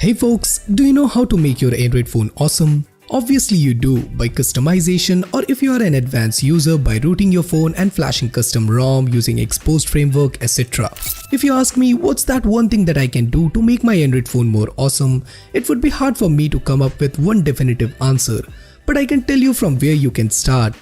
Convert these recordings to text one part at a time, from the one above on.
Hey folks, do you know how to make your Android phone awesome? Obviously you do, by customization, or if you are an advanced user, by rooting your phone and flashing custom ROM using Xposed Framework, etc. If you ask me what's that one thing that I can do to make my Android phone more awesome, it would be hard for me to come up with one definitive answer, but I can tell you from where you can start.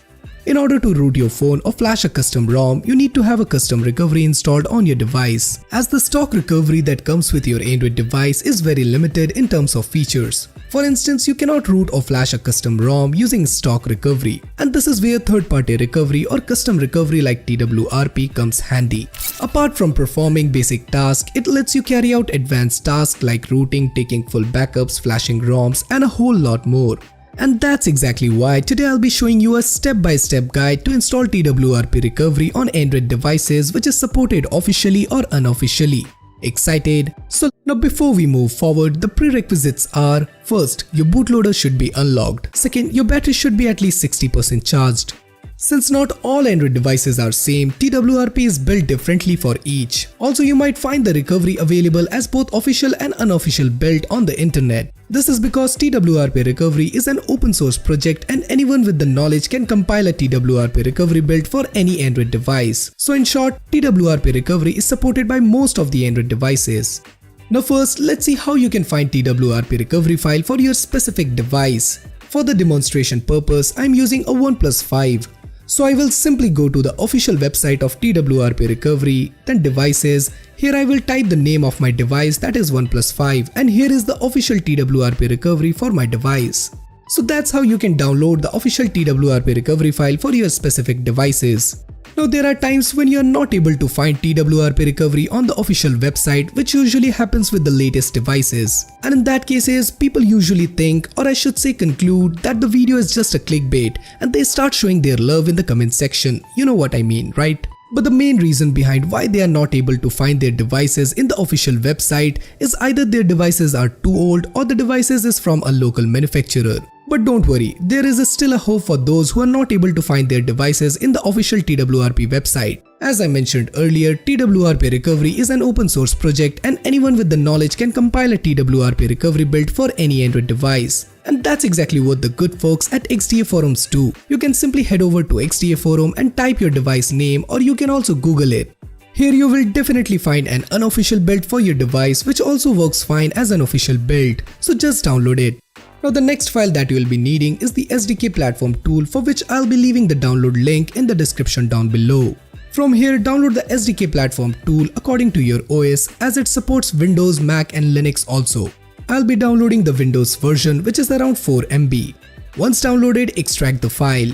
In order to root your phone or flash a custom ROM, you need to have a custom recovery installed on your device, as the stock recovery that comes with your Android device is very limited in terms of features. For instance, you cannot root or flash a custom ROM using stock recovery, and this is where third-party recovery or custom recovery like TWRP comes handy. Apart from performing basic tasks, it lets you carry out advanced tasks like rooting, taking full backups, flashing ROMs, and a whole lot more. And that's exactly why today I'll be showing you a step-by-step guide to install TWRP recovery on Android devices, which is supported officially or unofficially. Excited? So now before we move forward, the prerequisites are: first, your bootloader should be unlocked. Second, your battery should be at least 60% charged. Since not all Android devices are same, TWRP is built differently for each. Also, you might find the recovery available as both official and unofficial built on the internet. This is because TWRP recovery is an open source project and anyone with the knowledge can compile a TWRP recovery build for any Android device. So in short, TWRP recovery is supported by most of the Android devices. Now first, let's see how you can find TWRP recovery file for your specific device. For the demonstration purpose, I am using a OnePlus 5. So I will simply go to the official website of TWRP recovery, then devices. Here I will type the name of my device, that is OnePlus 5, and here is the official TWRP recovery for my device. So that's how you can download the official TWRP recovery file for your specific devices. Now there are times when you are not able to find TWRP recovery on the official website, which usually happens with the latest devices. And in that cases, people usually think, or I should say conclude, that the video is just a clickbait and they start showing their love in the comment section. You know what I mean, right? But the main reason behind why they are not able to find their devices in the official website is either their devices are too old or the devices is from a local manufacturer. But don't worry, there is still a hope for those who are not able to find their devices in the official TWRP website. As I mentioned earlier, TWRP recovery is an open source project and anyone with the knowledge can compile a TWRP recovery build for any Android device. And that's exactly what the good folks at XDA forums do. You can simply head over to XDA forum and type your device name, or you can also Google it. Here you will definitely find an unofficial build for your device, which also works fine as an official build, so just download it. Now the next file that you will be needing is the SDK platform tool, for which I'll be leaving the download link in the description down below. From here, download the SDK platform tool according to your OS, as it supports Windows, Mac and Linux also. I'll be downloading the Windows version, which is around 4 MB. Once downloaded, extract the file.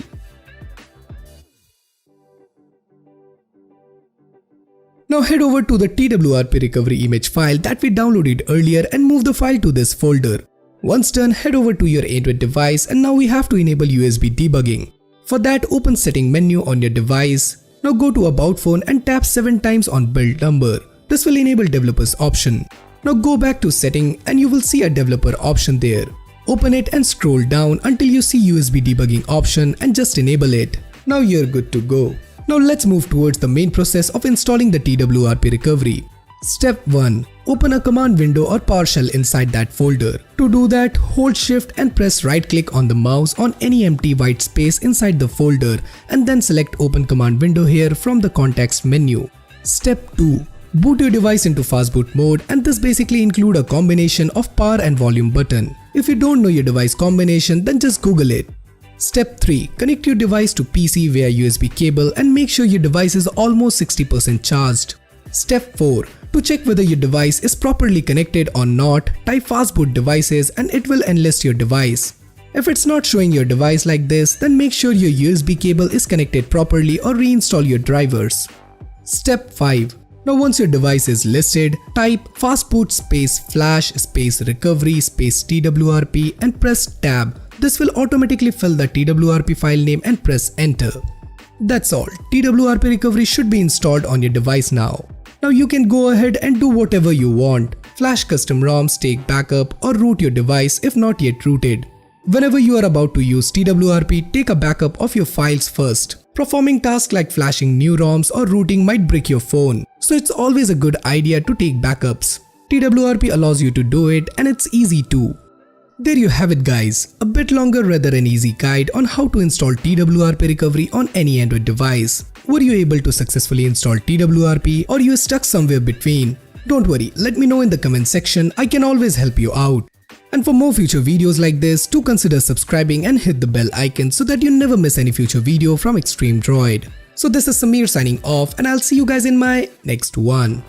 Now head over to the TWRP recovery image file that we downloaded earlier and move the file to this folder. Once done, head over to your Android device and now we have to enable USB debugging. For that, open setting menu on your device. Now go to About Phone and tap 7 times on build number. This will enable developers option. Now go back to setting and you will see a developer option there. Open it and scroll down until you see USB debugging option and just enable it. Now you're good to go. Now let's move towards the main process of installing the TWRP recovery. Step 1. Open a command window or PowerShell inside that folder. To do that, hold shift and press right click on the mouse on any empty white space inside the folder and then select open command window here from the context menu. Step 2. Boot your device into fast boot mode, and this basically include a combination of power and volume button. If you don't know your device combination, then just Google it. Step 3. Connect your device to PC via USB cable and make sure your device is almost 60% charged. Step 4. To check whether your device is properly connected or not, type fastboot devices and it will enlist your device. If it's not showing your device like this, then make sure your USB cable is connected properly or reinstall your drivers. Step 5. Now once your device is listed, type fastboot space flash space recovery space TWRP and press tab. This will automatically fill the TWRP file name and press enter. That's all. TWRP recovery should be installed on your device now. Now you can go ahead and do whatever you want. Flash custom ROMs, take backup or root your device if not yet rooted. Whenever you are about to use TWRP, take a backup of your files first. Performing tasks like flashing new ROMs or rooting might break your phone, so it's always a good idea to take backups. TWRP allows you to do it, and it's easy too. There you have it guys, a bit longer rather an easy guide on how to install TWRP recovery on any Android device. Were you able to successfully install TWRP, or you are stuck somewhere between? Don't worry, let me know in the comment section, I can always help you out. And for more future videos like this, do consider subscribing and hit the bell icon so that you never miss any future video from Extreme Droid. So this is Samir signing off, and I'll see you guys in my next one.